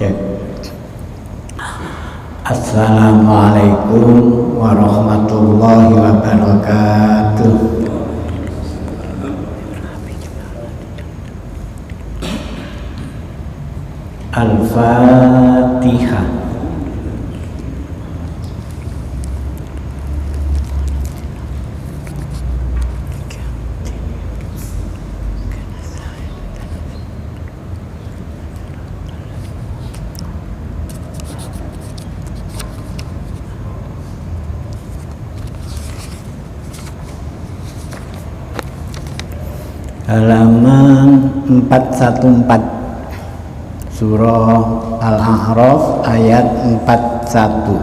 Cek. Assalamualaikum warahmatullahi wabarakatuh. Al-Fatihah. Halaman 414 Surah Al-A'raf ayat 41.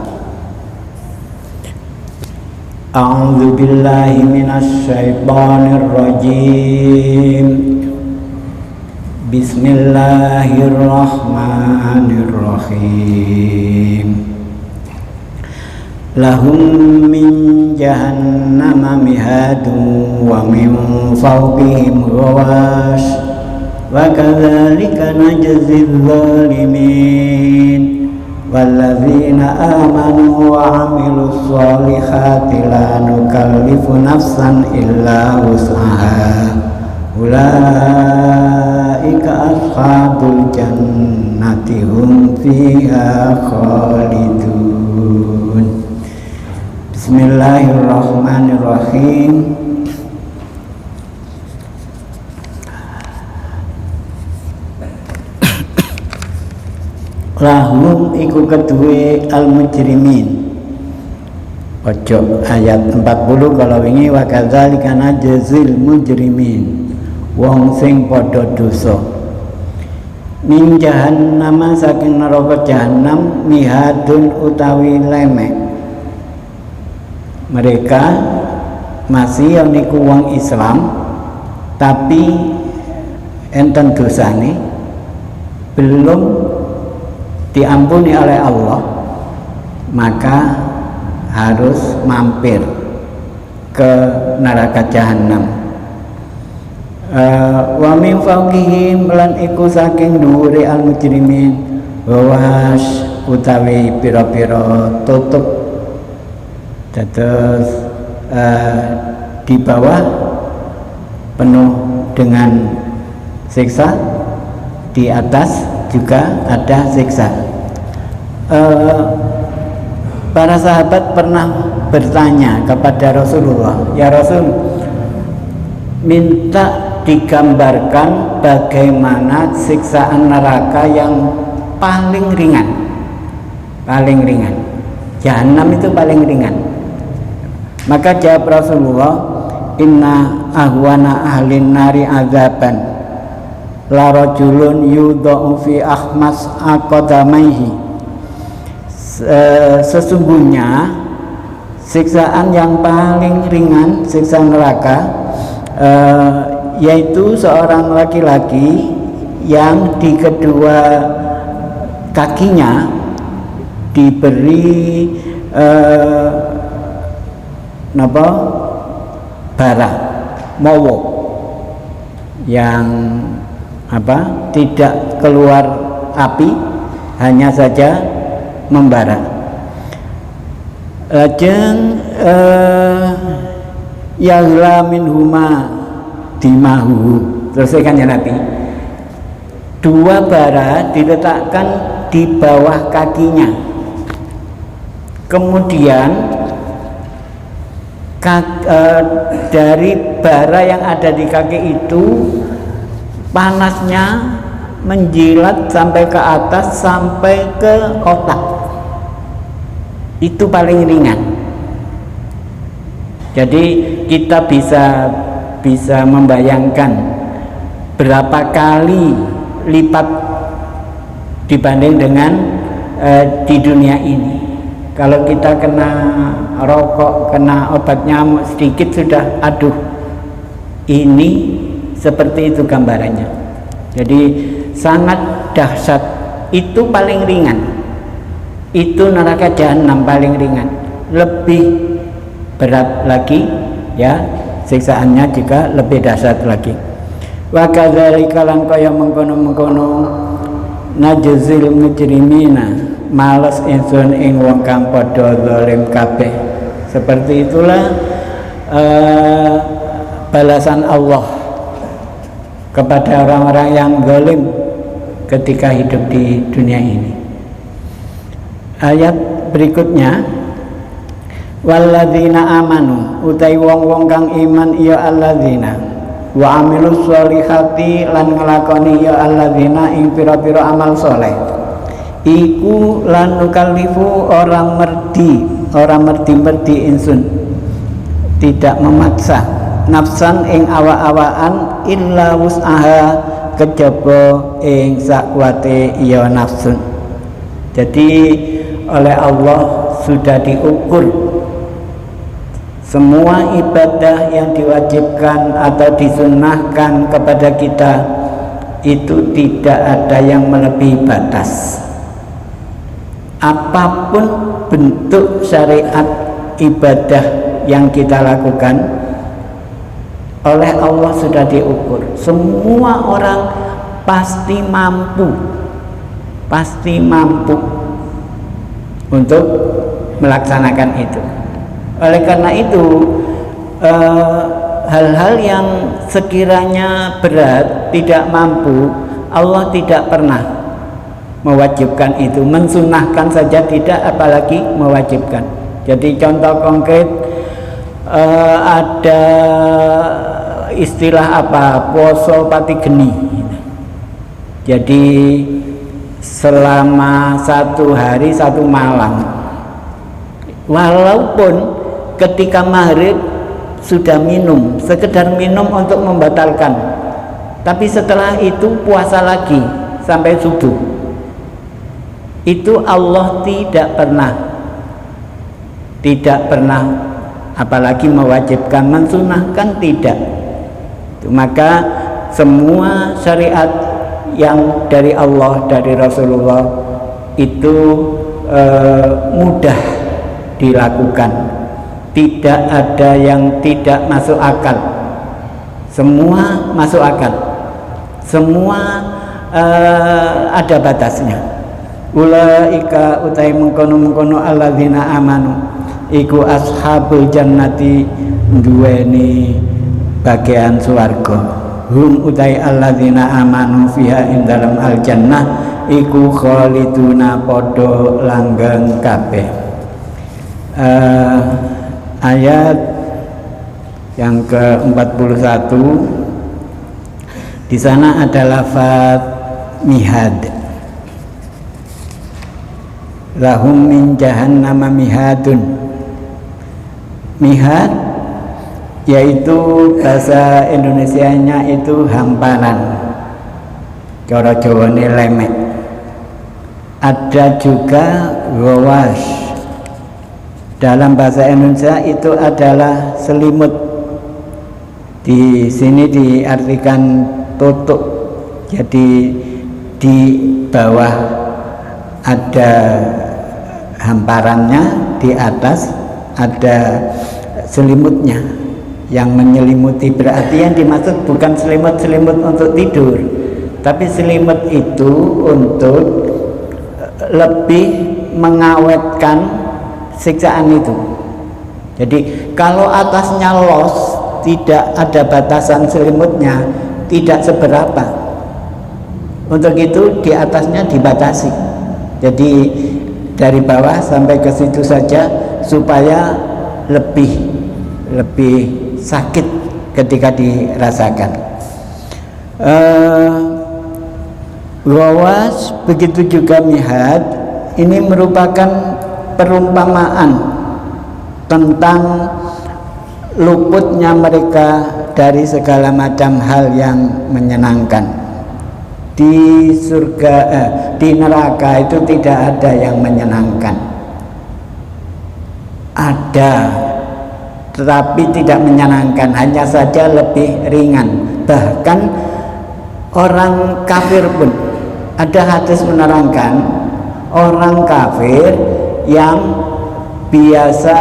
A'udzu billahi minasy syaithanir rajim. Bismillahirrahmanirrahim. Lahum min jahannama mihadun wa min fawqihim ghawash wa kadzalika najzil zalimin walladzina amanu wa amilus solihati la nukallifu nafsan illa wus'aha ulaika ashabul jannati hum fiha khalidun. Bismillahirrahmanirrahim. Lahum iku kedue al-mujrimin. Ojo ayat 40 kalau wingi wa kadzalika najzil mujrimin. Wong sing padha dosa. Min jahannam saking neraka jahanam mihadun utawi lemek. Mereka masih niku wong Islam tapi enten dosane belum diampuni oleh Allah, maka harus mampir ke neraka jahanam. Wa min fawqihim lan iku saking dhuwure al-mujrimin wawas utawi pira-pira tutup. Terus di bawah penuh dengan siksa, di atas juga ada siksa. Para sahabat pernah bertanya kepada Rasulullah, ya Rasul, minta digambarkan bagaimana siksaan neraka yang paling ringan. Paling ringan. Jahanam itu paling ringan. Maka jawab Rasulullah, inna ahwana ahlin nari azaban la rajulun yudha'u fi akhmas aqdamaihi. Sesungguhnya siksaan yang paling ringan, siksa neraka, yaitu seorang laki-laki yang di kedua kakinya diberi bara mowo yang tidak keluar api, hanya saja membara. Lajeng yaghla minhuma dimahu. Selesaikan ya Nabi. Dua bara diletakkan di bawah kakinya. Kemudian dari bara yang ada di kaki itu panasnya menjilat sampai ke atas, sampai ke otak. Itu paling ringan. Jadi kita bisa membayangkan berapa kali lipat dibanding dengan di dunia ini. Kalau kita kena rokok, kena obat nyamuk sedikit sudah aduh, ini seperti itu gambarannya. Jadi sangat dahsyat. Itu paling ringan. Itu neraka jahanam paling ringan. Lebih berat lagi ya, siksaannya juga lebih dahsyat lagi. Wa kadzalika lan kaya mengkono-mengkono najzil mujrimina males ingsun ing wong kang padha zalim kabeh. Seperti itulah balasan Allah kepada orang-orang yang zalim ketika hidup di dunia ini. Ayat berikutnya, walladzina amanu utai wong-wong kang iman ya alladzina wa amilus sholihati lan nglakoni ya alladzina ing pira-pira amal soleh iku lan nukallifu orang merdi insun tidak memaksa nafsan ing awa-awaan illa wus'aha kejaba ing sakwate ya nafsun. Jadi oleh Allah sudah diukur semua ibadah yang diwajibkan atau disunnahkan kepada kita itu tidak ada yang melebihi batas. Apapun bentuk syariat ibadah yang kita lakukan oleh Allah sudah diukur. Semua orang pasti mampu untuk melaksanakan itu. Oleh karena itu hal-hal yang sekiranya berat, tidak mampu, Allah tidak pernah mewajibkan itu. Mensunahkan saja tidak, apalagi mewajibkan. Jadi contoh konkret, ada istilah apa, poso pati geni. Jadi selama 1 hari 1 malam, walaupun ketika maghrib sudah minum, sekedar minum untuk membatalkan, tapi setelah itu puasa lagi sampai subuh, itu Allah tidak pernah apalagi mewajibkan, mensunahkan tidak. Maka semua syariat yang dari Allah, dari Rasulullah itu mudah dilakukan, tidak ada yang tidak masuk akal, semua masuk akal, semua ada batasnya. Ulaika utai mengkono alladzina amanu iku ashabul jannati duweni bagian swarga. Hum utai alladzina amanu fiha ing dalam al jannah iku khaliduna podo langgeng kabeh. Ayat yang ke-41 di sana ada lafaz mihad. Lahum min jahannama mihadun. Mihad yaitu bahasa Indonesianya itu hamparan, cara Jawane lemek. Ada juga ghawash, dalam bahasa Indonesia itu adalah selimut. Di sini diartikan tutup, jadi di bawah ada hamparannya, di atas ada selimutnya yang menyelimuti. Berarti yang dimaksud bukan selimut-selimut untuk tidur, tapi selimut itu untuk lebih mengawetkan siksaan itu. Jadi kalau atasnya los, tidak ada batasan selimutnya, tidak seberapa. Untuk itu di atasnya dibatasi. Jadi dari bawah sampai ke situ saja supaya lebih sakit ketika dirasakan. Ghawash begitu juga mihad, ini merupakan perumpamaan tentang luputnya mereka dari segala macam hal yang menyenangkan. Di surga, di neraka itu tidak ada yang menyenangkan. Ada, tetapi tidak menyenangkan, hanya saja lebih ringan. Bahkan orang kafir pun, ada hadis menerangkan orang kafir yang biasa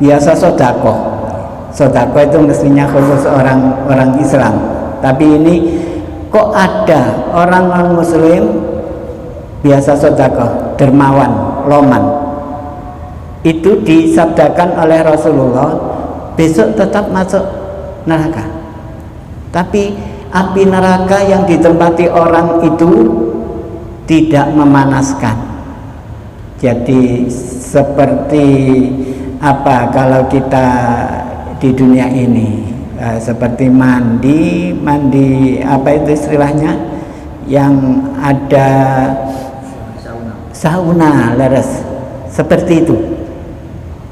biasa sodako itu mestinya khusus orang Islam, tapi ini kok ada orang non muslim biasa sedekah, dermawan, loman, itu disabdakan oleh Rasulullah besok tetap masuk neraka. Tapi api neraka yang ditempati orang itu tidak memanaskan. Jadi seperti apa kalau kita di dunia ini seperti mandi apa itu istilahnya yang ada sauna leres seperti itu,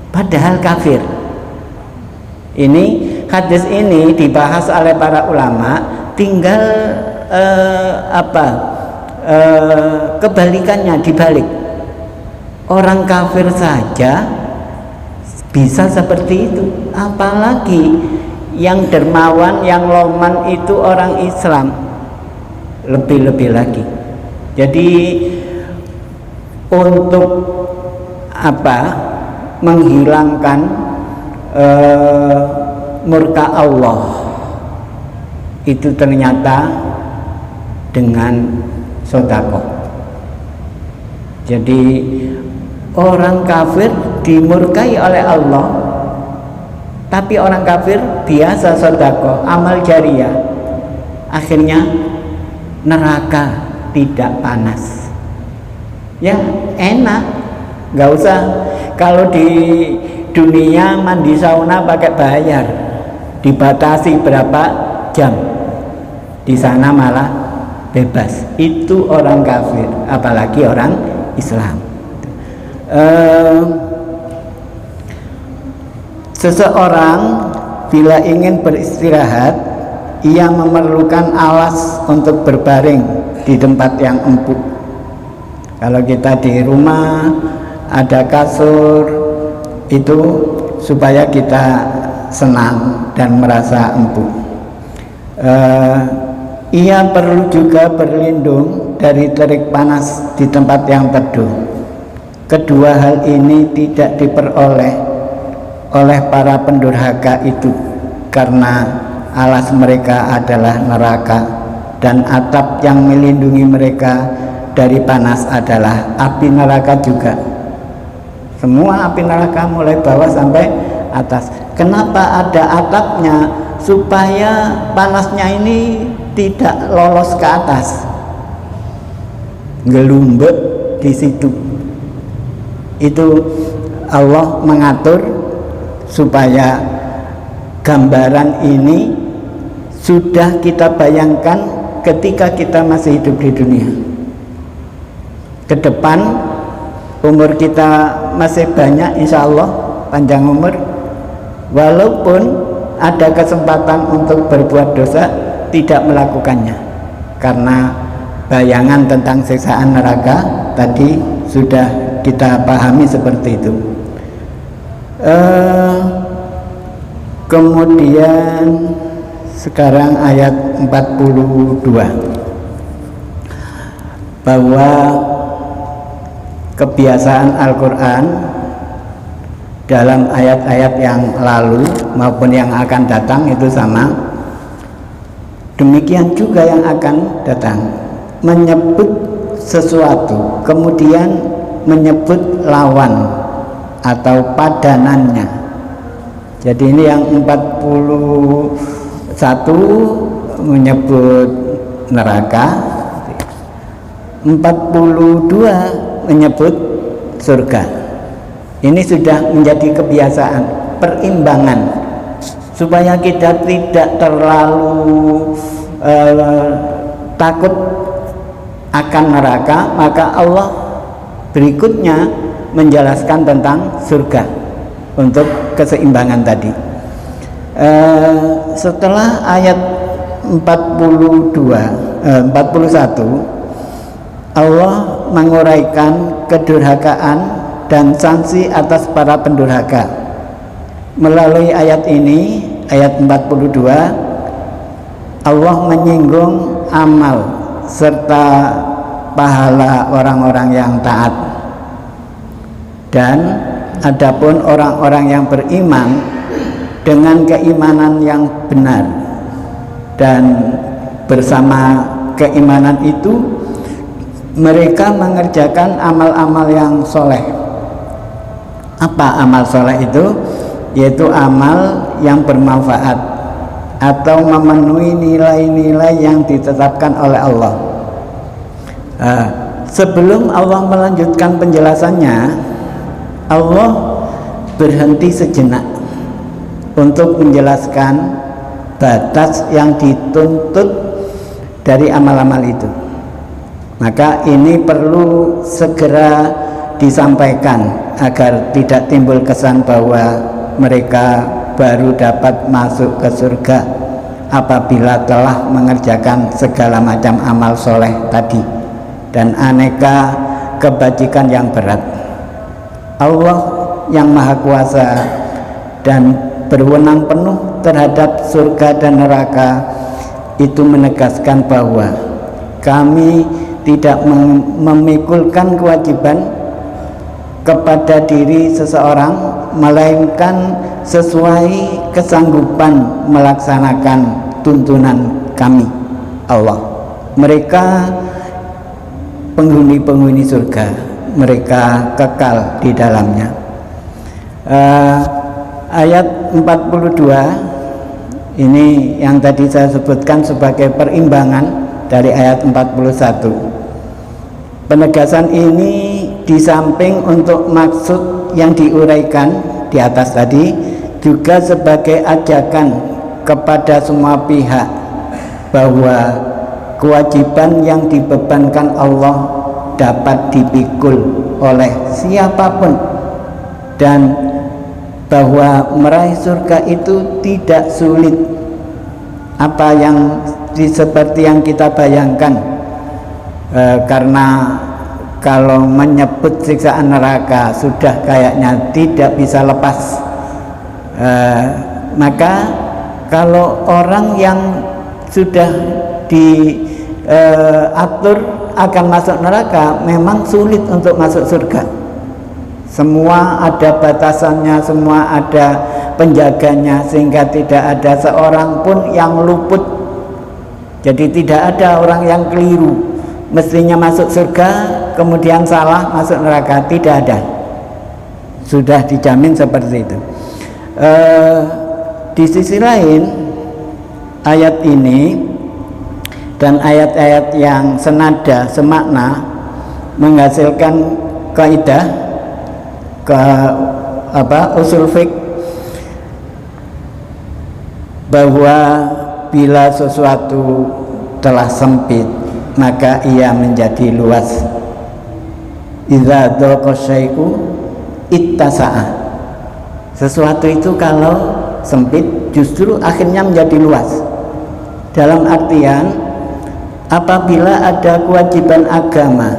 padahal kafir. Ini hadis ini dibahas oleh para ulama, tinggal kebalikannya dibalik. Orang kafir saja bisa seperti itu, apalagi yang dermawan, yang loman itu orang Islam, lebih-lebih lagi. Jadi untuk menghilangkan murka Allah itu ternyata dengan sedekah. Jadi orang kafir dimurkai oleh Allah, tapi orang kafir biasa sedekah, amal jariah, akhirnya neraka tidak panas. Ya enak, nggak usah. Kalau di dunia mandi sauna pakai bayar, dibatasi berapa jam, di sana malah bebas. Itu orang kafir, apalagi orang Islam. Seseorang bila ingin beristirahat, ia memerlukan alas untuk berbaring di tempat yang empuk. Kalau kita di rumah ada kasur, itu supaya kita senang dan merasa empuk. Ia perlu juga berlindung dari terik panas di tempat yang teduh. Kedua hal ini tidak diperoleh oleh para pendurhaka itu, karena alas mereka adalah neraka dan atap yang melindungi mereka dari panas adalah api neraka juga. Semua api neraka mulai bawah sampai atas. Kenapa ada atapnya? Supaya panasnya ini tidak lolos ke atas, gelumbek di situ. Itu Allah mengatur supaya gambaran ini sudah kita bayangkan ketika kita masih hidup di dunia. Ke depan umur kita masih banyak, insya Allah panjang umur, walaupun ada kesempatan untuk berbuat dosa, tidak melakukannya karena bayangan tentang siksaan neraka tadi sudah kita pahami seperti itu. Kemudian sekarang ayat 42, bahwa kebiasaan Al-Quran dalam ayat-ayat yang lalu maupun yang akan datang itu sama. Demikian juga yang akan datang, menyebut sesuatu kemudian menyebut lawan atau padanannya. Jadi ini yang 41 menyebut neraka, 42 menyebut surga. Ini sudah menjadi kebiasaan, perimbangan, supaya kita tidak terlalu takut akan neraka. Maka Allah berikutnya menjelaskan tentang surga untuk keseimbangan tadi. Setelah ayat 41, Allah menguraikan kedurhakaan dan sanksi atas para pendurhaka. Melalui ayat ini, ayat 42, Allah menyinggung amal serta pahala orang-orang yang taat. Dan adapun orang-orang yang beriman dengan keimanan yang benar dan bersama keimanan itu mereka mengerjakan amal-amal yang soleh. Apa amal soleh itu? Yaitu amal yang bermanfaat atau memenuhi nilai-nilai yang ditetapkan oleh Allah. Sebelum Allah melanjutkan penjelasannya, Allah berhenti sejenak untuk menjelaskan batas yang dituntut dari amal-amal itu. Maka ini perlu segera disampaikan agar tidak timbul kesan bahwa mereka baru dapat masuk ke surga apabila telah mengerjakan segala macam amal soleh tadi dan aneka kebajikan yang berat. Allah yang Maha Kuasa dan berwenang penuh terhadap surga dan neraka itu menegaskan bahwa kami tidak memikulkan kewajiban kepada diri seseorang, melainkan sesuai kesanggupan melaksanakan tuntunan kami, Allah. Mereka penghuni-penghuni surga, mereka kekal di dalamnya. Ayat 42 ini yang tadi saya sebutkan sebagai perimbangan dari ayat 41. Penegasan ini di samping untuk maksud yang diuraikan di atas tadi, juga sebagai ajakan kepada semua pihak bahwa kewajiban yang dibebankan Allah dapat dipikul oleh siapapun, dan bahwa meraih surga itu tidak sulit apa yang seperti yang kita bayangkan, karena kalau menyebut siksaan neraka sudah kayaknya tidak bisa lepas. Maka kalau orang yang sudah diatur akan masuk neraka, memang sulit untuk masuk surga. Semua ada batasannya, semua ada penjaganya, sehingga tidak ada seorang pun yang luput. Jadi tidak ada orang yang keliru, mestinya masuk surga kemudian salah masuk neraka, tidak ada. Sudah dijamin seperti itu. Di sisi lain, ayat ini dan ayat-ayat yang senada semakna menghasilkan kaidah usul fiqh bahwa bila sesuatu telah sempit maka ia menjadi luas. Idza dhaqa syai'u ittasa'a. Sesuatu itu kalau sempit justru akhirnya menjadi luas. Dalam artian apabila ada kewajiban agama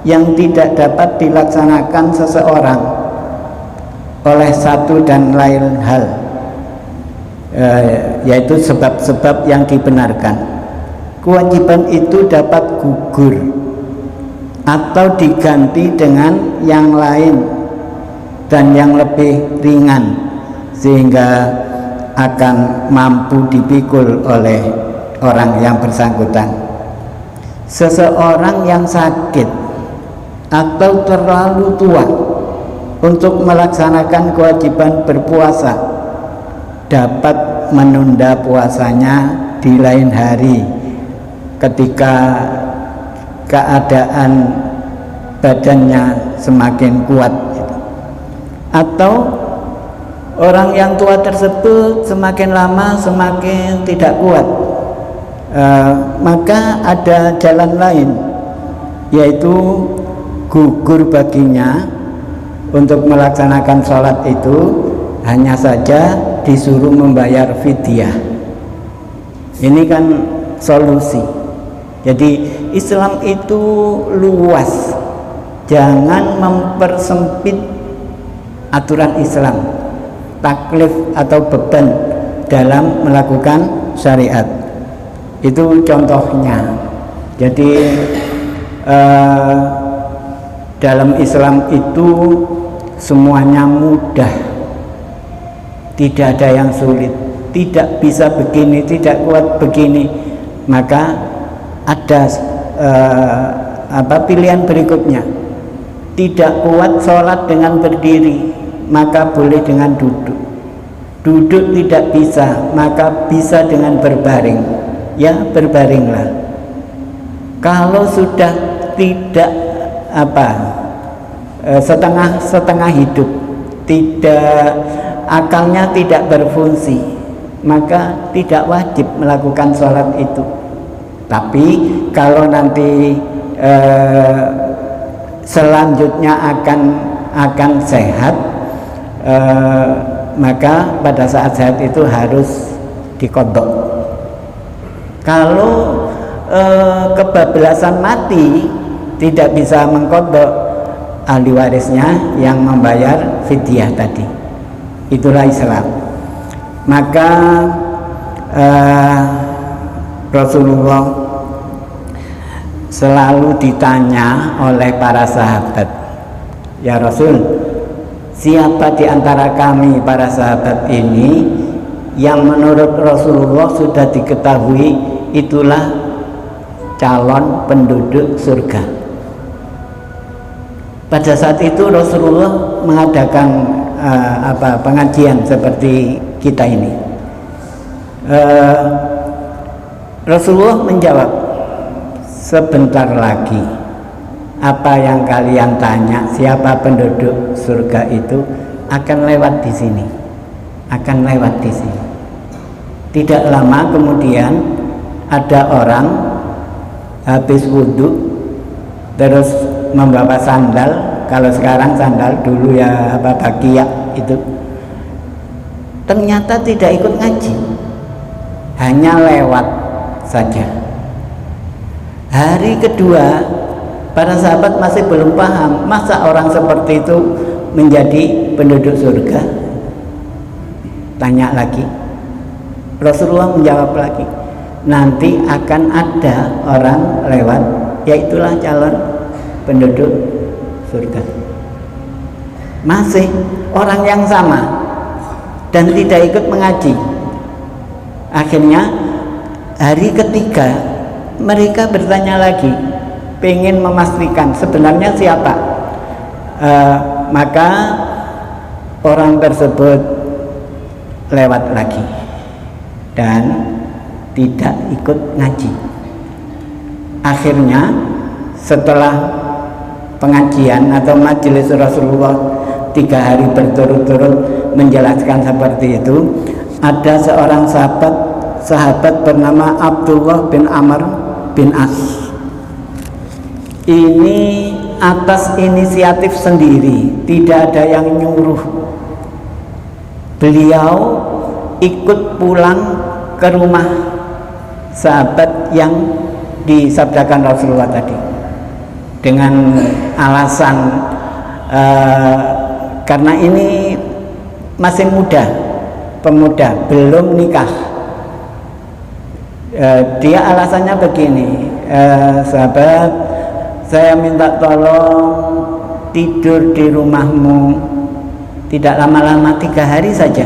yang tidak dapat dilaksanakan seseorang oleh satu dan lain hal, yaitu sebab-sebab yang dibenarkan, kewajiban itu dapat gugur atau diganti dengan yang lain dan yang lebih ringan, sehingga akan mampu dipikul oleh orang yang bersangkutan. Seseorang yang sakit atau terlalu tua untuk melaksanakan kewajiban berpuasa dapat menunda puasanya di lain hari ketika keadaan badannya semakin kuat. Atau orang yang tua tersebut semakin lama semakin tidak kuat, maka ada jalan lain, yaitu gugur baginya untuk melaksanakan sholat itu hanya saja disuruh membayar fidyah. Ini kan solusi. Jadi Islam itu luas, jangan mempersempit aturan Islam, taklif atau beban dalam melakukan syariat. Itu contohnya. Jadi dalam Islam itu semuanya mudah, tidak ada yang sulit, tidak bisa begini, tidak kuat begini, maka ada pilihan berikutnya. Tidak kuat sholat dengan berdiri, maka boleh dengan duduk. Duduk tidak bisa, maka bisa dengan berbaring. Ya, berbaringlah. Kalau sudah tidak setengah hidup, tidak, akalnya tidak berfungsi, maka tidak wajib melakukan sholat itu. Tapi kalau nanti selanjutnya akan sehat, maka pada saat sehat itu harus diqodho. Kalau kebablasan mati, tidak bisa mengqodho, ahli warisnya yang membayar fidyah tadi. Itulah Islam. Maka Rasulullah selalu ditanya oleh para sahabat, ya Rasul, siapa di antara kami para sahabat ini yang menurut Rasulullah sudah diketahui itulah calon penduduk surga. Pada saat itu Rasulullah mengadakan pengajian seperti kita ini. Rasulullah menjawab, sebentar lagi apa yang kalian tanya, siapa penduduk surga itu akan lewat di sini, akan lewat di sini. Tidak lama kemudian ada orang habis wudhu terus membawa sandal. Kalau sekarang sandal, dulu ya bakiak itu. Ternyata tidak ikut ngaji, hanya lewat saja. Hari kedua para sahabat masih belum paham, masa orang seperti itu menjadi penduduk surga. Tanya lagi, Rasulullah menjawab lagi, nanti akan ada orang lewat, yaitulah calon penduduk surga. Masih orang yang sama dan tidak ikut mengaji. Akhirnya hari ketiga mereka bertanya lagi, pengen memastikan sebenarnya siapa. Maka orang tersebut lewat lagi dan tidak ikut ngaji. Akhirnya setelah pengajian atau majelis Rasulullah 3 hari berturut-turut menjelaskan seperti itu, ada seorang sahabat bernama Abdullah bin Amr bin As. Ini atas inisiatif sendiri, tidak ada yang nyuruh. Beliau ikut pulang ke rumah sahabat yang disabdakan Rasulullah tadi dengan alasan karena ini masih muda, pemuda, belum nikah. Dia alasannya begini, sahabat, saya minta tolong tidur di rumahmu tidak lama-lama, 3 hari saja,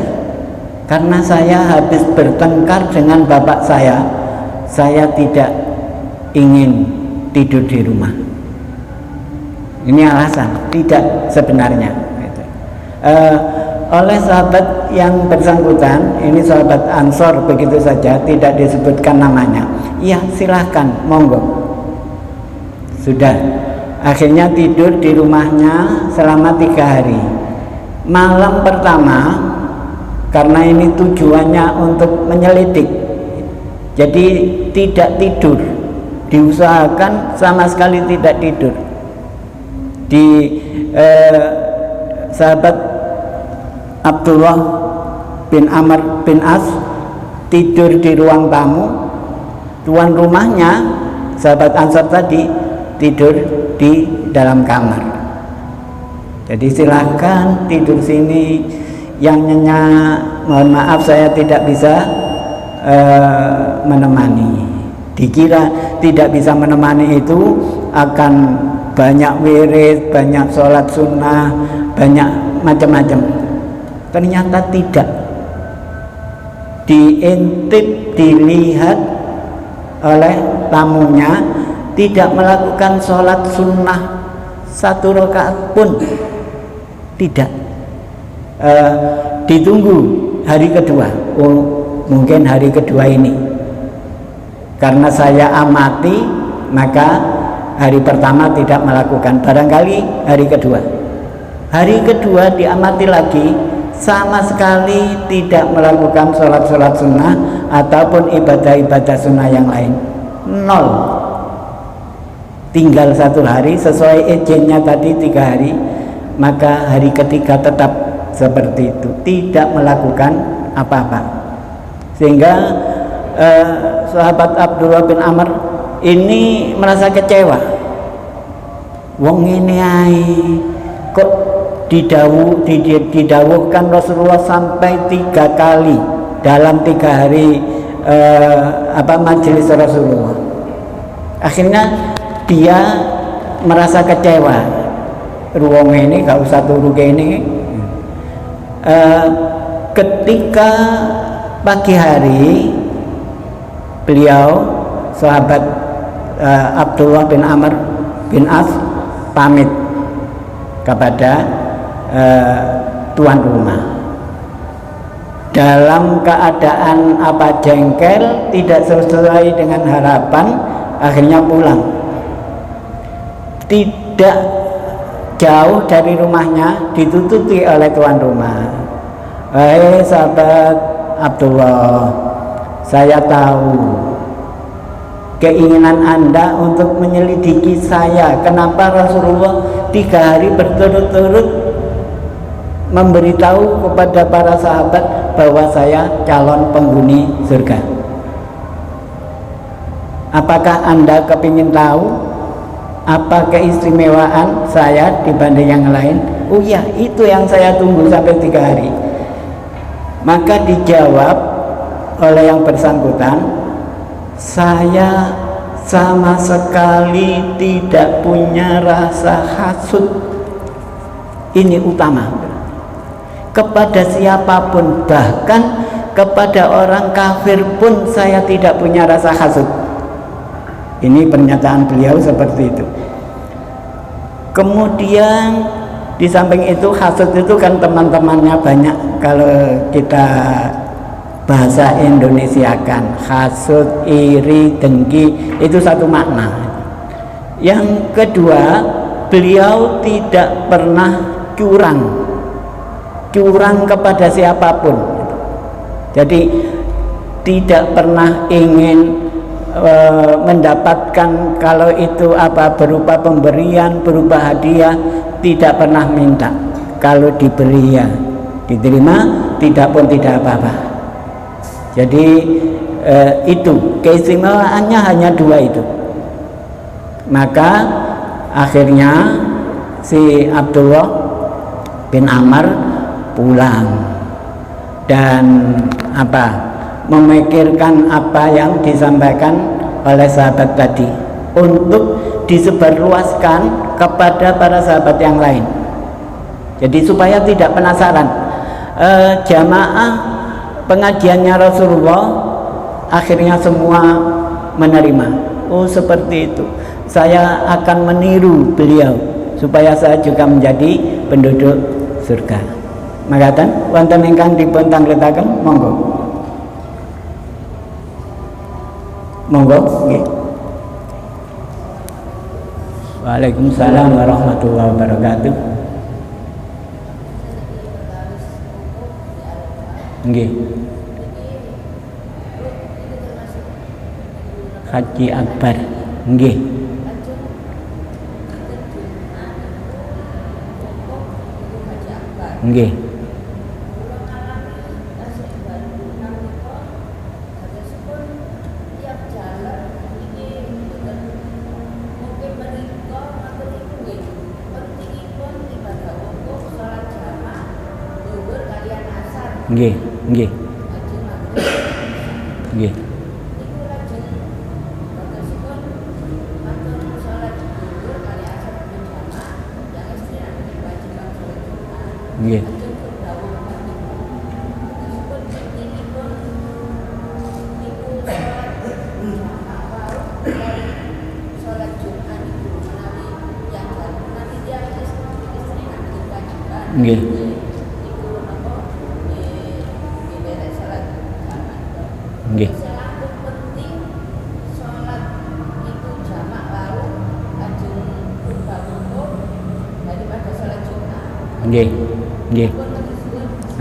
karena saya habis bertengkar dengan bapak saya tidak ingin tidur di rumah. Ini alasan, tidak sebenarnya. Oleh sahabat yang bersangkutan, ini sahabat Ansor begitu saja, tidak disebutkan namanya. Iya, silahkan, monggo. Sudah, akhirnya tidur di rumahnya selama 3 hari. Malam pertama, karena ini tujuannya untuk menyelidik, jadi tidak tidur, diusahakan sama sekali tidak tidur. Sahabat Abdullah bin Amr bin As tidur di ruang tamu, tuan rumahnya sahabat Ansar tadi tidur di dalam kamar. Jadi silahkan tidur sini, yang nyenyak mohon maaf saya tidak bisa menemani. Dikira tidak bisa menemani itu akan banyak wirid, banyak sholat sunnah, banyak macam-macam. Ternyata tidak. Diintip, dilihat oleh tamunya tidak melakukan sholat sunnah 1 rakaat pun tidak. Ditunggu hari kedua. Mungkin hari kedua ini karena saya amati, maka hari pertama tidak melakukan, barangkali hari kedua diamati lagi, sama sekali tidak melakukan sholat sunnah ataupun ibadah sunnah yang lain, 0. Tinggal 1 hari sesuai izinnya tadi 3 hari, maka hari ketiga tetap seperti itu, tidak melakukan apa-apa. Sehingga sahabat Abdullah bin Amr ini merasa kecewa. Wong ini ai kok didawuhkan Rasulullah sampai 3 kali dalam 3 hari majelis Rasulullah. Akhirnya dia merasa kecewa. Ruang ini gak usah turu kene. Ketika pagi hari beliau sahabat Abdullah bin Amr bin As pamit kepada tuan rumah dalam keadaan jengkel, tidak sesuai dengan harapan, akhirnya pulang. Tidak jauh dari rumahnya ditutupi oleh tuan rumah. Hei sahabat Abdullah, saya tahu keinginan Anda untuk menyelidiki saya, kenapa Rasulullah 3 hari berturut-turut memberitahu kepada para sahabat bahwa saya calon penghuni surga. Apakah Anda kepingin tahu apa keistimewaan saya dibanding yang lain? Oh ya, itu yang saya tunggu sampai 3 hari. Maka dijawab oleh yang bersangkutan, saya sama sekali tidak punya rasa hasud. Ini utama kepada siapapun, bahkan kepada orang kafir pun saya tidak punya rasa hasud. Ini pernyataan beliau seperti itu. Kemudian di samping itu, hasud itu kan teman-temannya banyak. Kalau kita bahasa Indonesia kan, hasud, iri, dengki, itu satu makna. Yang kedua, beliau tidak pernah curang kepada siapapun. Jadi tidak pernah ingin mendapatkan, kalau itu berupa pemberian, berupa hadiah, tidak pernah minta. Kalau diberi ya diterima, tidak pun tidak apa-apa. Jadi itu keistimewaannya hanya 2 itu. Maka akhirnya si Abdullah bin Amr pulang dan memikirkan apa yang disampaikan oleh sahabat tadi untuk disebarluaskan kepada para sahabat yang lain. Jadi supaya tidak penasaran, jamaah pengajiannya Rasulullah akhirnya semua menerima. Oh seperti itu, saya akan meniru beliau supaya saya juga menjadi penduduk surga. Makaten wonten ingkang dipun tangletaken, monggo nggih. Waalaikumsalam warahmatullahi wabarakatuh. Nggih. Haji Akbar. Nggih. Nggih. Nggih, nggih. Nggih. Nggih. Nggih. Nggih. Nggih. Nggih.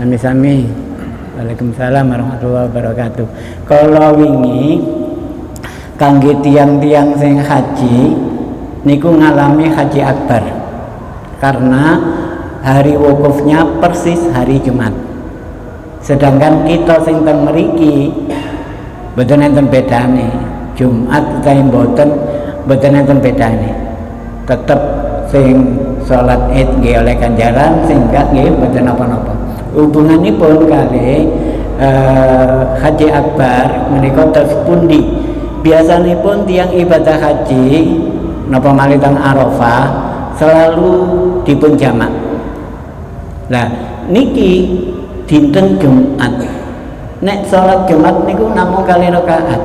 Sami-sami. Waalaikumsalam warahmatullahi wabarakatuh. Kalau wingi kangge tiang-tiang sing haji niku ngalami haji akbar karena hari wukufnya persis hari Jumat. Sedangkan kita sing teng mriki mboten enten bedane. Jumat utawi mboten enten bedane. Tetep sing salat Id nggih oleh ganjaran, sing enggak nggih mboten napa-napa. Hubunganipun kali haji akbar menika terus pundi? Biasanipun tiang ibadah haji napa malih teng Arafah selalu dipun jamak. Lah niki dinten Jumat. Nek salat Jumat niku namung kali rakaat.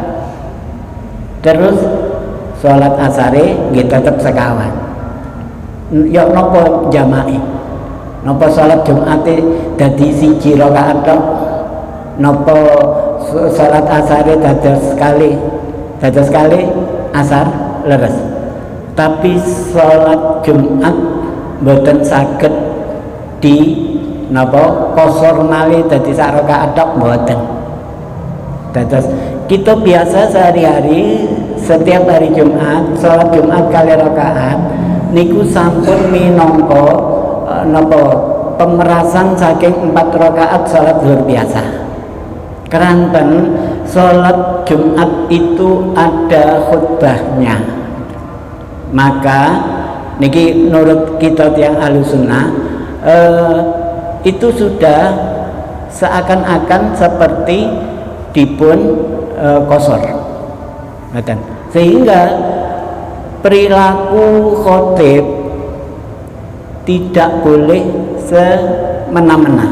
Terus salat asare nggih tetep sekawan. Ya napa jamae? Napa salat Jumate dadi siji rakaat tok? Napa salat asare dados sekali asar leres? Tapi salat Jumat mboten saged di napa kosor malih dadi sak rakaat tok mboten. Dados kita biasa sehari-hari setiap hari Jumat salat Jumat kali rakaat niku sampun minangka napa pemerasan saking 4 rakaat salat zuhur biasa. Keranten salat Jumat itu ada khutbahnya. Maka niki menurut kita tiang Ahlussunnah itu sudah seakan-akan seperti dipun kosor. Sehingga perilaku khotib tidak boleh semena-mena.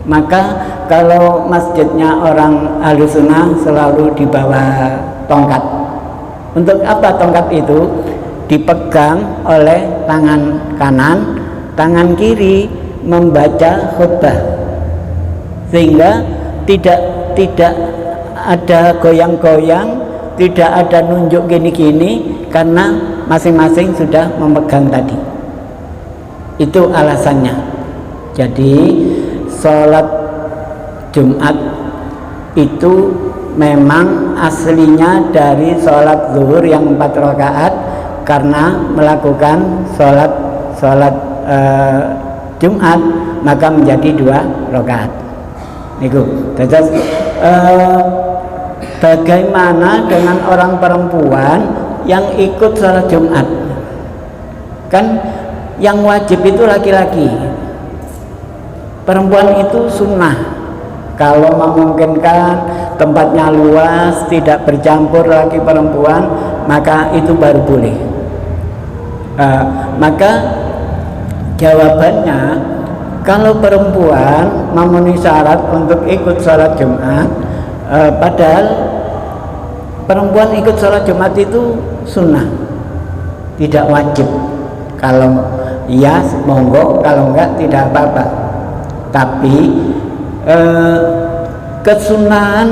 Maka kalau masjidnya orang Ahlussunnah selalu di bawah tongkat. Untuk apa tongkat itu? Dipegang oleh tangan kanan, tangan kiri membaca khutbah. Sehingga tidak ada goyang-goyang, tidak ada nunjuk gini-gini karena masing-masing sudah memegang tadi. Itu alasannya. Jadi sholat Jumat itu memang aslinya dari sholat zuhur yang 4 rakaat karena melakukan sholat Jumat maka menjadi 2 rakaat. Niku. Terus bagaimana dengan orang perempuan yang ikut sholat Jumat? Kan yang wajib itu laki-laki, perempuan itu sunnah. Kalau memungkinkan tempatnya luas, tidak bercampur laki perempuan, maka itu baru boleh. Maka jawabannya, kalau perempuan memenuhi syarat untuk ikut sholat Jumat, padahal perempuan ikut sholat Jumat itu sunnah, tidak wajib. Kalau iya monggo, kalau enggak tidak apa-apa. Tapi kesunahan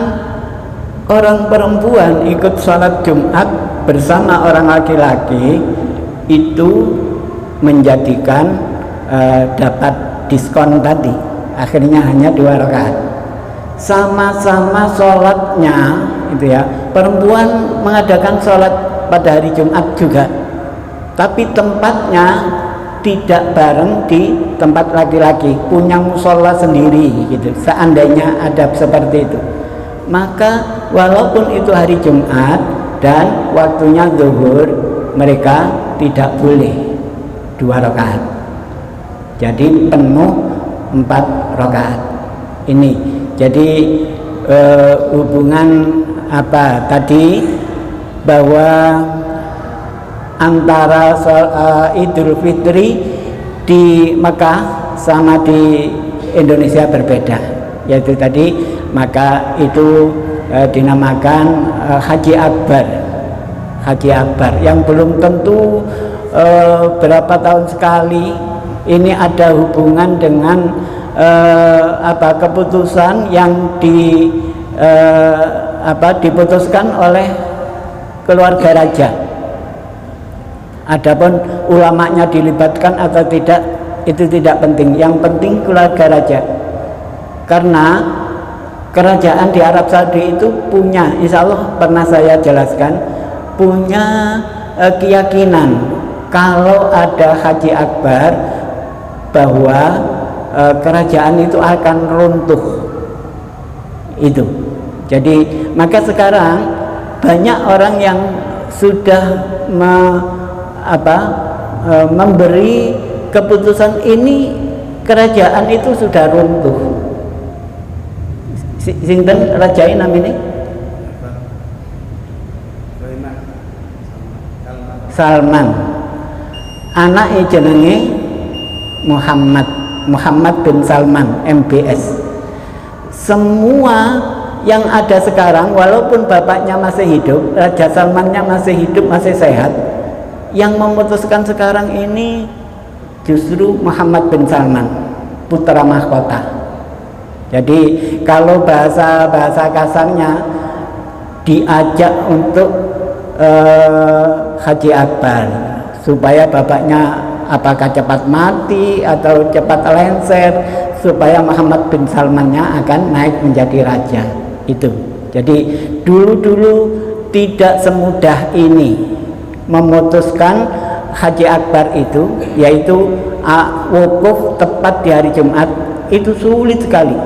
orang perempuan ikut sholat Jumat bersama orang laki-laki itu menjadikan dapat diskon tadi. Akhirnya hanya 2 rakaat. Sama-sama sholatnya itu ya, perempuan mengadakan sholat pada hari Jumat juga, tapi tempatnya tidak bareng di tempat laki-laki, punya musola sendiri gitu. Seandainya ada seperti itu, maka walaupun itu hari Jumat dan waktunya zuhur, mereka tidak boleh 2 rakaat. Jadi penuh 4 rakaat. Ini jadi hubungan apa tadi, bahwa antara Idul Fitri di Mekah sama di Indonesia berbeda, yaitu tadi maka itu dinamakan Haji Akbar. Haji Akbar yang belum tentu berapa tahun sekali ini ada hubungan dengan keputusan yang diputuskan oleh keluarga raja. Adapun ulamanya dilibatkan atau tidak itu tidak penting, yang penting keluarga raja. Karena kerajaan di Arab Saudi itu punya, insya Allah pernah saya jelaskan, punya keyakinan kalau ada Haji Akbar bahwa kerajaan itu akan runtuh. Itu. Jadi maka sekarang banyak orang yang sudah memberi keputusan ini kerajaan itu sudah runtuh. Sinten rajai namanya? Salman. Anaknya jenenge Muhammad bin Salman MBS. Semua yang ada sekarang, walaupun bapaknya masih hidup, Raja Salmannya masih hidup, masih sehat, yang memutuskan sekarang ini justru Muhammad bin Salman, putra mahkota. Jadi kalau bahasa kasarnya diajak untuk Haji Akbar supaya bapaknya apakah cepat mati atau cepat lengser, supaya Muhammad bin Salmannya akan naik menjadi raja. Itu. Jadi dulu tidak semudah ini memutuskan Haji Akbar itu, yaitu wukuf tepat di hari Jumat, itu sulit sekali.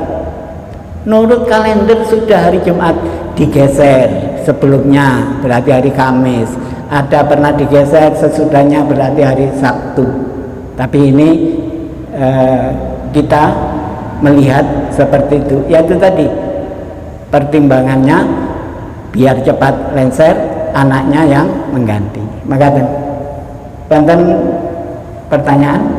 Menurut kalender sudah hari Jumat, digeser sebelumnya berarti hari Kamis, ada pernah digeser sesudahnya berarti hari Sabtu. Tapi ini kita melihat seperti itu, yaitu tadi pertimbangannya biar cepat lengser, anaknya yang mengganti. Maka Banten pertanyaan,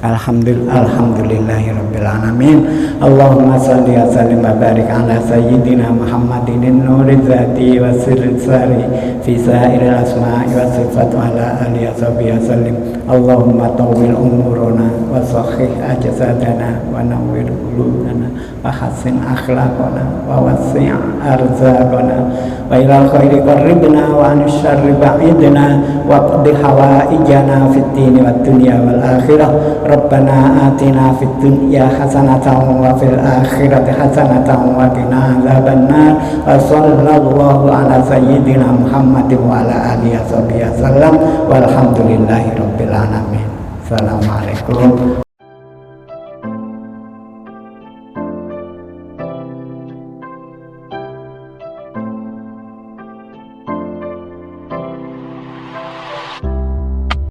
Alhamdulillahirabbil alamin. Allahumma shalli wa sallim wa barik ala sayyidina Muhammadin nuriz zati wa sirri sari fi sa'iril asma'i wa sifat wa ala alihi wa sallim. Allahumma tawwil umurana wa sahih ajsadana wa nawwir qulubana wa hassin akhlaqana wa wasi' arzaqana wa ila khairi qarribna wa an syarri ba'idna wa qdi hawaijana fid dini wad dunya wal akhirah. Rabbana atina fid dunya hasanatan wa fil akhirati hasanatan wa qina adzabannar. Wa sallallahu ala sayyidina Muhammadin wa ala alihi wasallam walhamdulillahi rabbil alamin. Assalamualaikum.